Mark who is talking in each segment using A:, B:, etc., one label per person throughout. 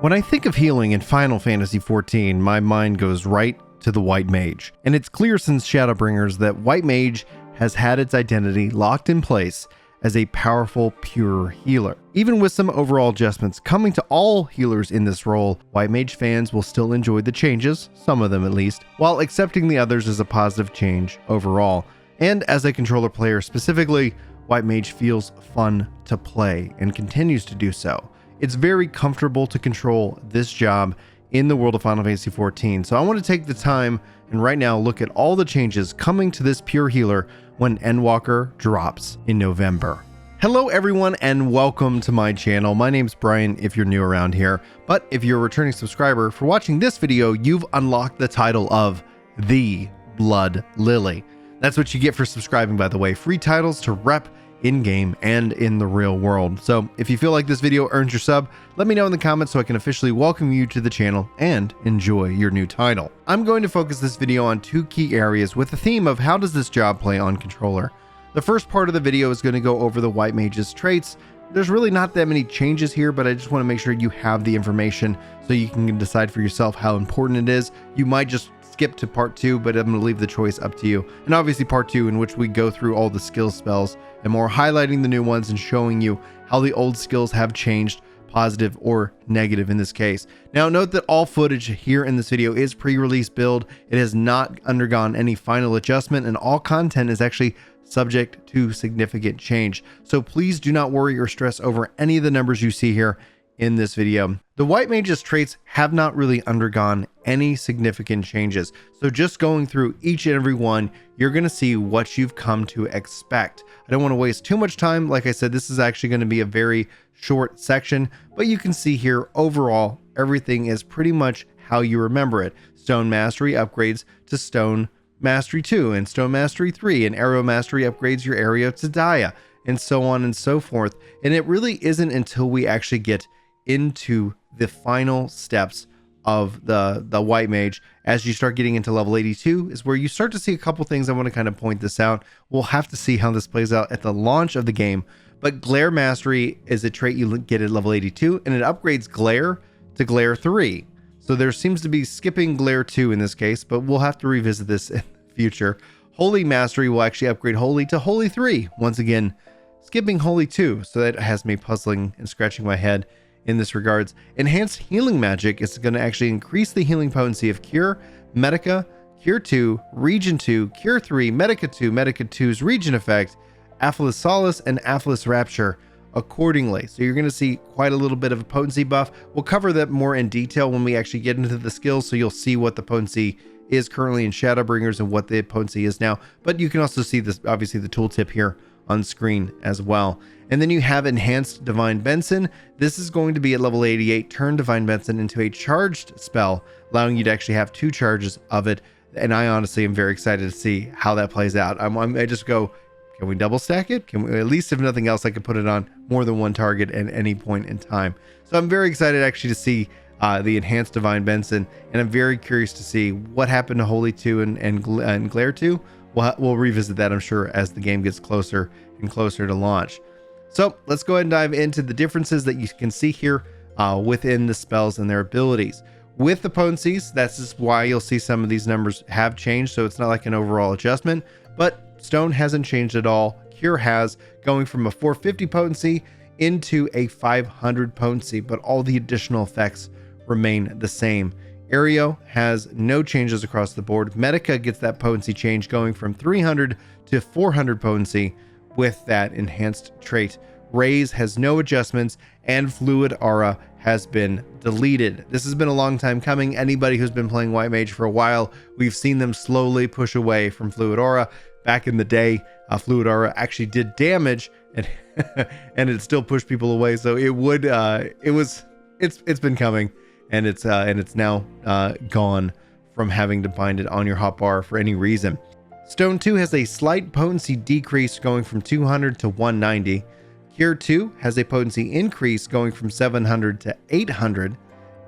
A: When I think of healing in Final Fantasy XIV, my mind goes right to the White Mage. And it's clear since Shadowbringers that White Mage has had its identity locked in place as a powerful, pure healer. Even with some overall adjustments coming to all healers in this role, White Mage fans will still enjoy the changes, some of them at least, while accepting the others as a positive change overall. And as a controller player specifically, White Mage feels fun to play and continues to do so. It's very comfortable to control this job in the world of Final Fantasy XIV, so I want to take the time and right now look at all the changes coming to this pure healer when Endwalker drops in November. Hello everyone and welcome to my channel. My name's Brian if you're new around here, but if you're a returning subscriber, for watching this video, you've unlocked the title of the Blood Lily. That's what you get for subscribing, by the way. Free titles to rep in-game and in the real world. So if you feel like this video earns your sub, let me know in the comments so I can officially welcome you to the channel and enjoy your new title. I'm going to focus this video on two key areas with the theme of how does this job play on controller. The first part of the video is going to go over the White Mage's traits. There's really not that many changes here, but I just want to make sure you have the information so you can decide for yourself how important it is. You might just skip to part 2, but I'm going to leave the choice up to you. And obviously part 2, in which we go through all the skill spells and more, highlighting the new ones and showing you how the old skills have changed, positive or negative in this case. Now note that all footage here in this video is pre-release build. It has not undergone any final adjustment, and all content is actually subject to significant change. So please do not worry or stress over any of the numbers you see here in this video. The White Mage's traits have not really undergone any significant changes. So just going through each and every one, you're going to see what you've come to expect. I don't want to waste too much time. Like I said, this is actually going to be a very short section, but you can see here overall, everything is pretty much how you remember it. Stone Mastery upgrades to Stone Mastery 2 and Stone Mastery 3, and Arrow Mastery upgrades your area to Dia, and so on and so forth. And it really isn't until we actually get into the final steps of the White Mage, as you start getting into level 82, is where you start to see a couple things. I want to kind of point this out. We'll have to see how this plays out at the launch of the game, but Glare Mastery is a trait you get at level 82, and it upgrades Glare to Glare 3. So there seems to be skipping Glare 2 in this case, but we'll have to revisit this in the future. Holy Mastery will actually upgrade Holy to Holy 3. Once again, skipping Holy 2, so that has me puzzling and scratching my head in this regards. Enhanced Healing Magic is going to actually increase the healing potency of Cure, Medica, Cure 2, Region 2, Cure 3, Medica 2, Medica 2's Region Effect, Aphlis Solace, and Aphlis Rapture accordingly. So you're going to see quite a little bit of a potency buff. We'll cover that more in detail when we actually get into the skills, so you'll see what the potency is currently in Shadowbringers and what the potency is now. But you can also see this, obviously, the tooltip here on screen as well. And then you have Enhanced Divine Benson. This is going to be at level 88, turn Divine Benson into a charged spell, allowing you to actually have 2 charges of it. And I honestly am very excited to see how that plays out. I just go, can we double stack it? Can we, at least if nothing else, I could put it on more than one target at any point in time. So I'm very excited actually to see the Enhanced Divine Benson, and I'm very curious to see what happened to Holy 2 and Glare 2. We'll revisit that, I'm sure, as the game gets closer and closer to launch. So let's go ahead and dive into the differences that you can see here within the spells and their abilities. With the potencies, that's just why you'll see some of these numbers have changed, so it's not like an overall adjustment, but Stone hasn't changed at all. Cure has, going from a 450 potency into a 500 potency, but all the additional effects remain the same. Aereo has no changes across the board. Medica gets that potency change, going from 300 to 400 potency with that enhanced trait. Raise has no adjustments, and Fluid Aura has been deleted. This has been a long time coming. Anybody who's been playing White Mage for a while, we've seen them slowly push away from Fluid Aura. Back in the day, Fluid Aura actually did damage, and and it still pushed people away. So it would, it's been coming. And it's now gone from having to bind it on your hotbar for any reason. Stone 2 has a slight potency decrease, going from 200 to 190. Cure 2 has a potency increase, going from 700 to 800.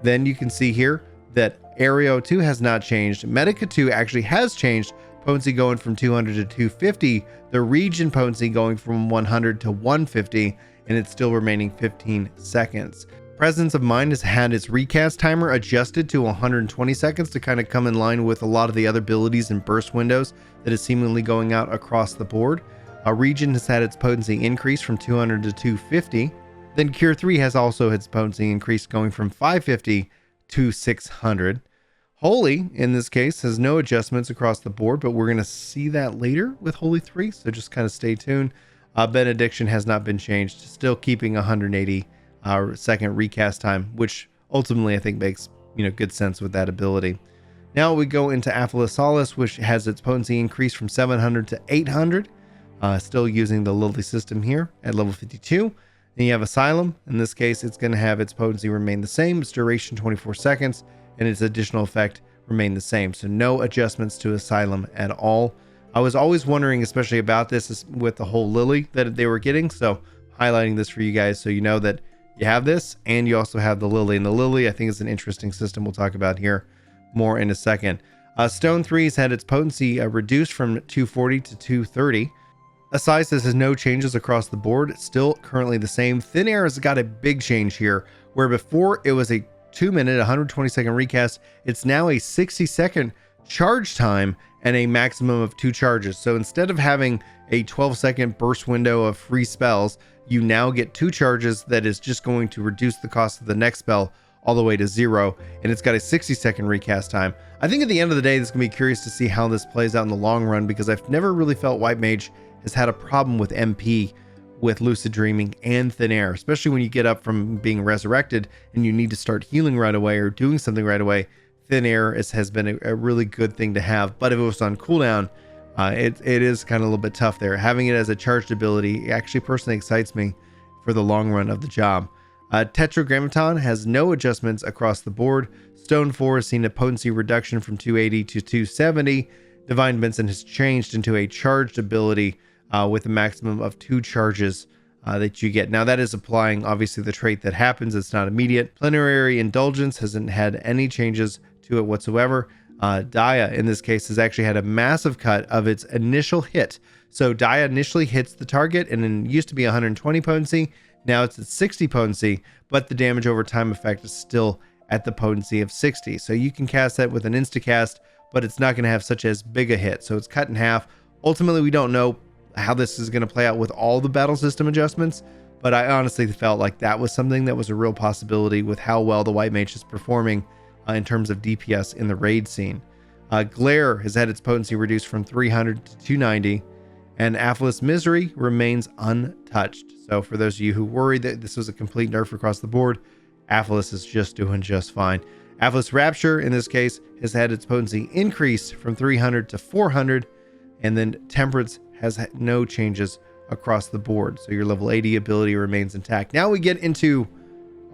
A: Then you can see here that Aereo 2 has not changed. Medica 2 actually has changed, potency going from 200 to 250. The Region potency going from 100 to 150, and it's still remaining 15 seconds. Presence of Mind has had its recast timer adjusted to 120 seconds to kind of come in line with a lot of the other abilities and burst windows that is seemingly going out across the board. Region has had its potency increase from 200 to 250. Then Cure 3 has also its potency increased, going from 550 to 600. Holy, in this case, has no adjustments across the board, but we're going to see that later with Holy 3, so just kind of stay tuned. Benediction has not been changed, still keeping 180 second recast time, which ultimately I think makes good sense with that ability. Now we go into Aphelis Solace, which has its potency increased from 700 to 800, still using the Lily system here at level 52. Then you have Asylum. In this case, it's going to have its potency remain the same, its duration 24 seconds, and its additional effect remain the same. So no adjustments to Asylum at all. I was always wondering, especially about this with the whole Lily that they were getting, so highlighting this for you guys so you know that you have this and you also have the Lily. And the Lily, I think, is an interesting system we'll talk about here more in a second. Stone 3 has had its potency reduced from 240 to 230. Assisis has no changes across the board. It's still currently the same. Thin Air has got a big change here, where before it was a 2-minute, 120-second recast. It's now a 60-second charge time and a maximum of 2 charges. So instead of having a 12-second burst window of free spells, you now get 2 charges that is just going to reduce the cost of the next spell all the way to 0, and it's got a 60-second recast time. I think at the end of the day, this is going to be curious to see how this plays out in the long run, because I've never really felt White Mage has had a problem with MP with Lucid Dreaming and Thin Air, especially when you get up from being resurrected and you need to start healing right away or doing something right away. Thin Air has been a really good thing to have, but if it was on cooldown, it is kind of a little bit tough there. Having it as a charged ability actually personally excites me for the long run of the job. Tetragrammaton has no adjustments across the board. Stone 4 has seen a potency reduction from 280 to 270. Divine Benson has changed into a charged ability with a maximum of 2 charges that you get. Now that is applying obviously the trait that happens. It's not immediate. Plenary Indulgence hasn't had any changes to it whatsoever. Dia in this case has actually had a massive cut of its initial hit. So Dia initially hits the target and it used to be 120 potency. Now it's at 60 potency, but the damage over time effect is still at the potency of 60. So you can cast that with an instacast, but it's not going to have such as big a hit. So it's cut in half. Ultimately, we don't know how this is going to play out with all the battle system adjustments, but I honestly felt like that was something that was a real possibility with how well the White Mage is performing in terms of DPS in the raid scene. Glare has had its potency reduced from 300 to 290, and Aphelis Misery remains untouched. So for those of you who worried that this was a complete nerf across the board, Aphelis is just doing just fine. Aphelis Rapture in this case has had its potency increased from 300 to 400, and then Temperance has had no changes across the board. So your level 80 ability remains intact. Now we get into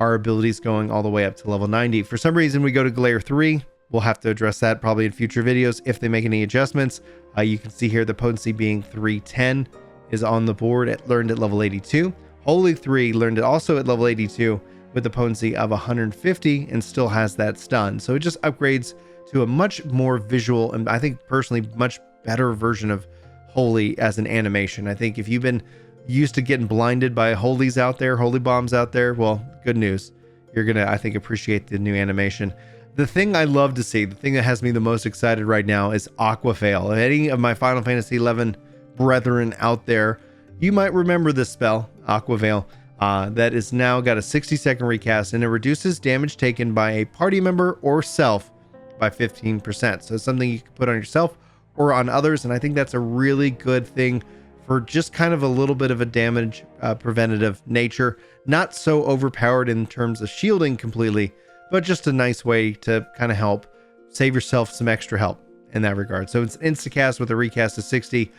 A: our abilities going all the way up to level 90. For some reason, we go to Glare 3. We'll have to address that probably in future videos if they make any adjustments. You can see here the potency being 310 is on the board, learned at level 82. Holy 3 learned it also at level 82 with a potency of 150 and still has that stun. So it just upgrades to a much more visual and I think personally much better version of Holy as an animation. I think if you've been used to getting blinded by holies out there, holy bombs out there, well, good news. You're gonna, I think, appreciate the new animation. The thing I love to see, the thing that has me the most excited right now is Aquaveil. Any of my Final Fantasy XI brethren out there, you might remember this spell, Aquaveil, that is now got a 60-second recast, and it reduces damage taken by a party member or self by 15%. So it's something you can put on yourself or on others, and I think that's a really good thing for just kind of a little bit of a damage preventative nature. Not so overpowered in terms of shielding completely, but just a nice way to kind of help save yourself some extra help in that regard. So it's instacast with a recast of 60.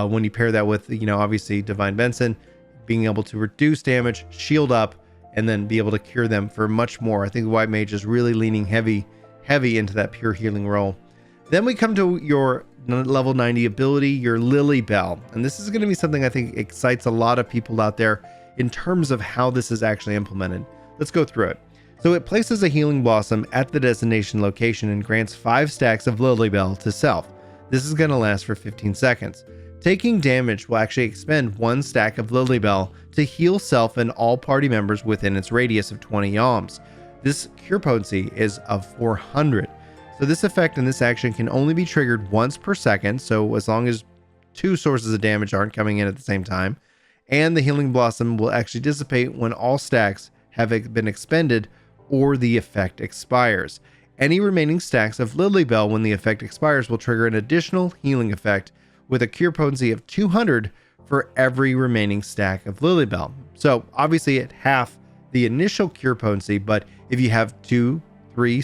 A: When you pair that with, obviously Divine Benson, being able to reduce damage, shield up, and then be able to cure them for much more. I think the White Mage is really leaning heavy into that pure healing role. Then we come to your level 90 ability, your Lily Bell. And this is going to be something I think excites a lot of people out there in terms of how this is actually implemented. Let's go through it. So it places a healing blossom at the destination location and grants 5 stacks of Lily Bell to self. This is going to last for 15 seconds. Taking damage will actually expend 1 stack of Lilybell to heal self and all party members within its radius of 20 yalms. This cure potency is of 400. So this effect and this action can only be triggered once per second, so as long as 2 sources of damage aren't coming in at the same time. And the Healing Blossom will actually dissipate when all stacks have been expended or the effect expires. Any remaining stacks of Lilybell when the effect expires will trigger an additional healing effect with a cure potency of 200 for every remaining stack of Lilybell. So obviously at half the initial cure potency, but if you have 2-3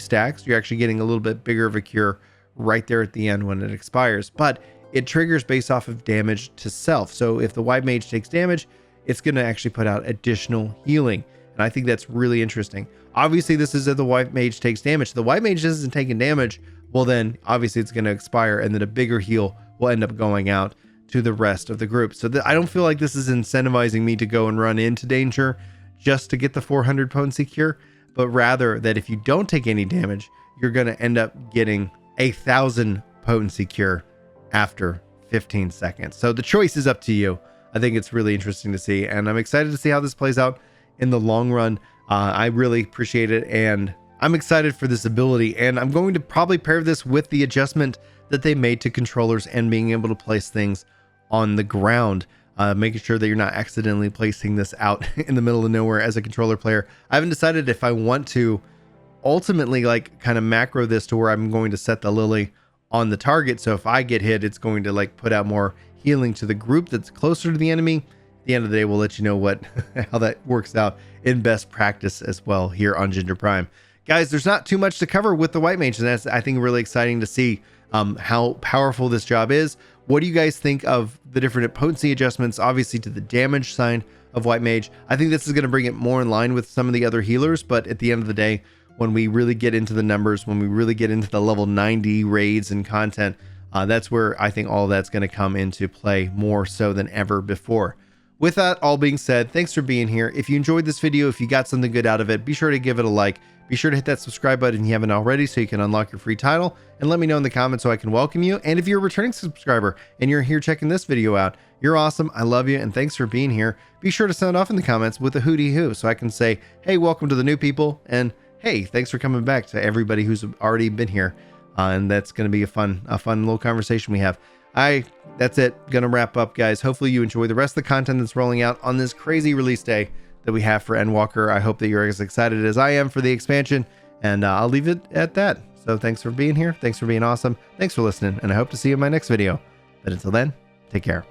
A: stacks, you're actually getting a little bit bigger of a cure right there at the end when it expires. But it triggers based off of damage to self. So if the White Mage takes damage, it's going to actually put out additional healing. And I think that's really interesting. Obviously, this is if the White Mage takes damage. If the White Mage isn't taking damage, well then obviously it's going to expire, and then a bigger heal will end up going out to the rest of the group. So I don't feel like this is incentivizing me to go and run into danger just to get the 400 potency cure, but rather that if you don't take any damage, you're going to end up getting 1,000 potency cure after 15 seconds. So the choice is up to you. I think it's really interesting to see, and I'm excited to see how this plays out in the long run. I really appreciate it, and I'm excited for this ability, and I'm going to probably pair this with the adjustment that they made to controllers and being able to place things on the ground, making sure that you're not accidentally placing this out in the middle of nowhere as a controller player. I haven't decided if I want to ultimately like kind of macro this to where I'm going to set the Lily on the target, so if I get hit, it's going to like put out more healing to the group that's closer to the enemy. At the end of the day, we'll let you know how that works out in best practice as well here on Ginger Prime. Guys, there's not too much to cover with the White Mage, and that's, I think, really exciting to see how powerful this job is. What do you guys think of the different potency adjustments, obviously to the damage side of White Mage? I think this is going to bring it more in line with some of the other healers, but at the end of the day, when we really get into the numbers, when we really get into the level 90 raids and content, that's where I think all that's going to come into play more so than ever before. With that all being said, thanks for being here. If you enjoyed this video, if you got something good out of it, be sure to give it a like. Be sure to hit that subscribe button if you haven't already so you can unlock your free title, and let me know in the comments so I can welcome you. And if you're a returning subscriber and you're here checking this video out, you're awesome. I love you, and thanks for being here. Be sure to sound off in the comments with a hootie hoo so I can say, hey, welcome to the new people, and hey, thanks for coming back to everybody who's already been here. And that's going to be a fun little conversation we have. That's it. Gonna wrap up, guys. Hopefully you enjoy the rest of the content that's rolling out on this crazy release day that we have for Endwalker. I hope that you're as excited as I am for the expansion, and I'll leave it at that. So thanks for being here. Thanks for being awesome. Thanks for listening, and I hope to see you in my next video. But until then, take care.